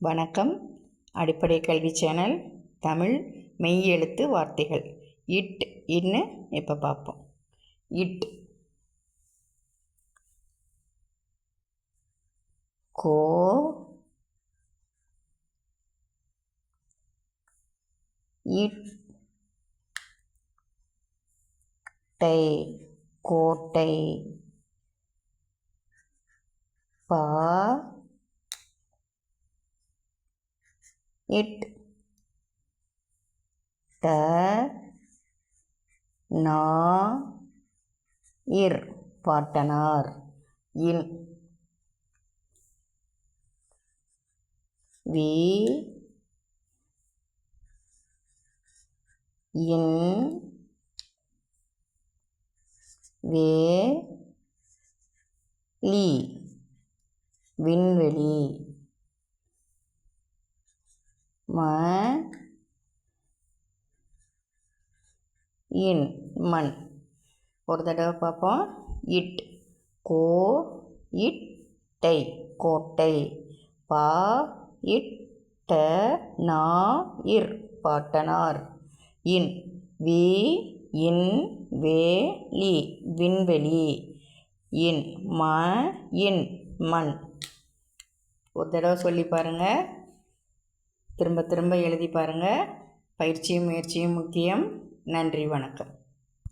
வணக்கம். அடிப்படை கல்வி சேனல் தமிழ் மெய் எழுத்து வார்த்தைகள். இட் இன்னு இப்போ பார்ப்போம். இட் கோ இட் டை கோட்டை பா இட் ட நா இர் பாட்டனார். இன் வி இன் வே லி விண்வெளி. ம இன் மண். ஒரு தடவை பார்ப்போம். இட் கோ இட் டை கோட்டை பா இட் ட நா இர் பாட்டனார். இன் வி இன் வே லி விண்வெளி. இன் ம இன் மண். ஒரு தடவை சொல்லி பாருங்கள். திரும்ப திரும்ப எழுதி பாருங்கள். பயிற்சியும் முயற்சியும் முக்கியம். நன்றி, வணக்கம்.